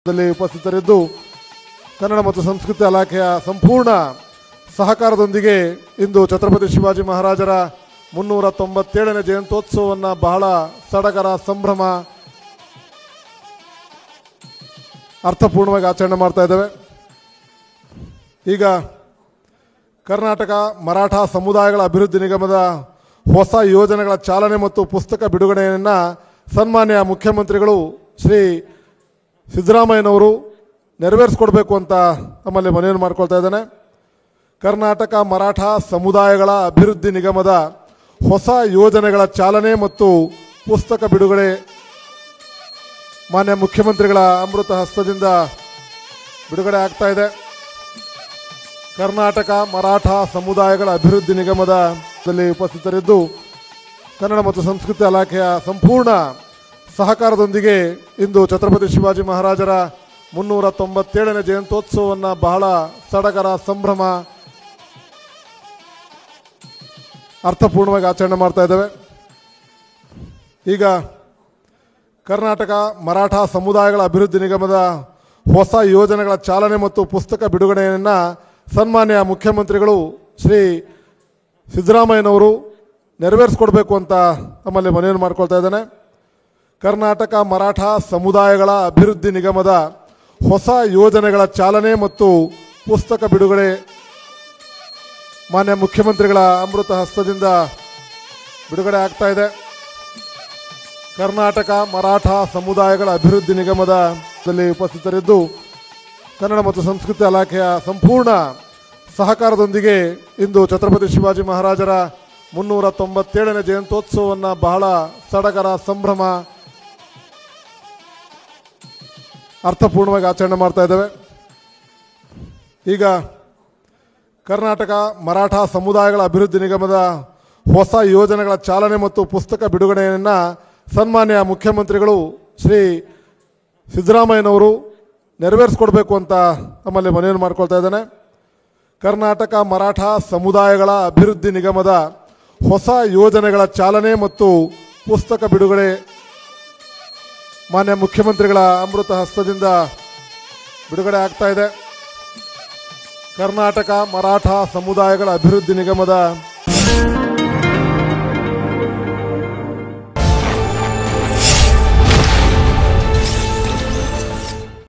ಉಪಸ್ಥಿತರಿದ್ದು ಕನ್ನಡ ಮತ್ತು ಸಂಸ್ಕೃತಿ ಇಲಾಖೆಯ ಸಂಪೂರ್ಣ ಸಹಕಾರದೊಂದಿಗೆ ಇಂದು ಛತ್ರಪತಿ ಶಿವಾಜಿ ಮಹಾರಾಜರ 397ನೇ ಜಯಂತ್ಯೋತ್ಸವವನ್ನು ಬಹಳ ಸಡಗರ ಸಂಭ್ರಮ ಅರ್ಥಪೂರ್ಣವಾಗಿ ಆಚರಣೆ ಮಾಡ್ತಾ ಇದ್ದೇವೆ. ಈಗ ಕರ್ನಾಟಕ ಮರಾಠ ಸಮುದಾಯಗಳ ಅಭಿವೃದ್ಧಿ ನಿಗಮದ ಹೊಸ ಯೋಜನೆಗಳ ಚಾಲನೆ ಮತ್ತು ಪುಸ್ತಕ ಬಿಡುಗಡೆಯನ್ನು ಸನ್ಮಾನ್ಯ ಮುಖ್ಯಮಂತ್ರಿಗಳು ಶ್ರೀ ಸಿದ್ದರಾಮಯ್ಯನವರು ನೆರವೇರಿಸಿಕೊಡ್ಬೇಕು ಅಂತ ನಮ್ಮಲ್ಲಿ ಮನವಿಯನ್ನು ಮಾಡ್ಕೊಳ್ತಾ ಇದ್ದೇನೆ. ಕರ್ನಾಟಕ ಮರಾಠ ಸಮುದಾಯಗಳ ಅಭಿವೃದ್ಧಿ ನಿಗಮದ ಹೊಸ ಯೋಜನೆಗಳ ಚಾಲನೆ ಮತ್ತು ಪುಸ್ತಕ ಬಿಡುಗಡೆ ಮಾನ್ಯ ಮುಖ್ಯಮಂತ್ರಿಗಳ ಅಮೃತ ಹಸ್ತದಿಂದ ಬಿಡುಗಡೆ ಆಗ್ತಾ ಇದೆ. ಕರ್ನಾಟಕ ಮರಾಠ ಸಮುದಾಯಗಳ ಅಭಿವೃದ್ಧಿ ನಿಗಮದ ಉಪಸ್ಥಿತರಿದ್ದು ಕನ್ನಡ ಮತ್ತು ಸಂಸ್ಕೃತಿ ಇಲಾಖೆಯ ಸಂಪೂರ್ಣ ಸಹಕಾರದೊಂದಿಗೆ ಇಂದು ಛತ್ರಪತಿ ಶಿವಾಜಿ ಮಹಾರಾಜರ 397ನೇ ಜಯಂತ್ಯೋತ್ಸವವನ್ನು ಬಹಳ ಸಡಗರ ಸಂಭ್ರಮ ಅರ್ಥಪೂರ್ಣವಾಗಿ ಆಚರಣೆ ಮಾಡ್ತಾ ಇದ್ದೇವೆ. ಈಗ ಕರ್ನಾಟಕ ಮರಾಠ ಸಮುದಾಯಗಳ ಅಭಿವೃದ್ಧಿ ನಿಗಮದ ಹೊಸ ಯೋಜನೆಗಳ ಚಾಲನೆ ಮತ್ತು ಪುಸ್ತಕ ಬಿಡುಗಡೆಯನ್ನು ಸನ್ಮಾನ್ಯ ಮುಖ್ಯಮಂತ್ರಿಗಳು ಶ್ರೀ ಸಿದ್ದರಾಮಯ್ಯನವರು ನೆರವೇರಿಸಿಕೊಡ್ಬೇಕು ಅಂತ ನಮ್ಮಲ್ಲಿ ಮನವಿಯನ್ನು ಮಾಡ್ಕೊಳ್ತಾ ಇದ್ದೇನೆ. ಕರ್ನಾಟಕ ಮರಾಠ ಸಮುದಾಯಗಳ ಅಭಿವೃದ್ಧಿ ನಿಗಮದ ಹೊಸ ಯೋಜನೆಗಳ ಚಾಲನೆ ಮತ್ತು ಪುಸ್ತಕ ಬಿಡುಗಡೆ ಮಾನ್ಯ ಮುಖ್ಯಮಂತ್ರಿಗಳ ಅಮೃತ ಹಸ್ತದಿಂದ ಬಿಡುಗಡೆ ಆಗ್ತಾ ಇದೆ. ಕರ್ನಾಟಕ ಮರಾಠ ಸಮುದಾಯಗಳ ಅಭಿವೃದ್ಧಿ ನಿಗಮದ ಉಪಸ್ಥಿತರಿದ್ದು ಕನ್ನಡ ಮತ್ತು ಸಂಸ್ಕೃತಿ ಇಲಾಖೆಯ ಸಂಪೂರ್ಣ ಸಹಕಾರದೊಂದಿಗೆ ಇಂದು ಛತ್ರಪತಿ ಶಿವಾಜಿ ಮಹಾರಾಜರ 397ನೇ ಜಯಂತ್ಯೋತ್ಸವವನ್ನು ಬಹಳ ಸಡಗರ ಸಂಭ್ರಮ ಅರ್ಥಪೂರ್ಣವಾಗಿ ಆಚರಣೆ ಮಾಡ್ತಾ ಇದ್ದೇವೆ. ಈಗ ಕರ್ನಾಟಕ ಮರಾಠ ಸಮುದಾಯಗಳ ಅಭಿವೃದ್ಧಿ ನಿಗಮದ ಹೊಸ ಯೋಜನೆಗಳ ಚಾಲನೆ ಮತ್ತು ಪುಸ್ತಕ ಬಿಡುಗಡೆಯನ್ನು ಸನ್ಮಾನ್ಯ ಮುಖ್ಯಮಂತ್ರಿಗಳು ಶ್ರೀ ಸಿದ್ದರಾಮಯ್ಯನವರು ನೆರವೇರಿಸಿಕೊಡ್ಬೇಕು ಅಂತ ನಮ್ಮಲ್ಲಿ ಮನವಿಯನ್ನು ಮಾಡ್ಕೊಳ್ತಾ ಇದ್ದೇನೆ. ಕರ್ನಾಟಕ ಮರಾಠ ಸಮುದಾಯಗಳ ಅಭಿವೃದ್ಧಿ ನಿಗಮದ ಹೊಸ ಯೋಜನೆಗಳ ಚಾಲನೆ ಮತ್ತು ಪುಸ್ತಕ ಬಿಡುಗಡೆ ಮಾನ್ಯ ಮುಖ್ಯಮಂತ್ರಿಗಳ ಅಮೃತ ಹಸ್ತದಿಂದ ಬಿಡುಗಡೆ ಆಗ್ತಾ ಇದೆ. ಕರ್ನಾಟಕ ಮರಾಠ ಸಮುದಾಯಗಳ ಅಭಿವೃದ್ಧಿ ನಿಗಮದ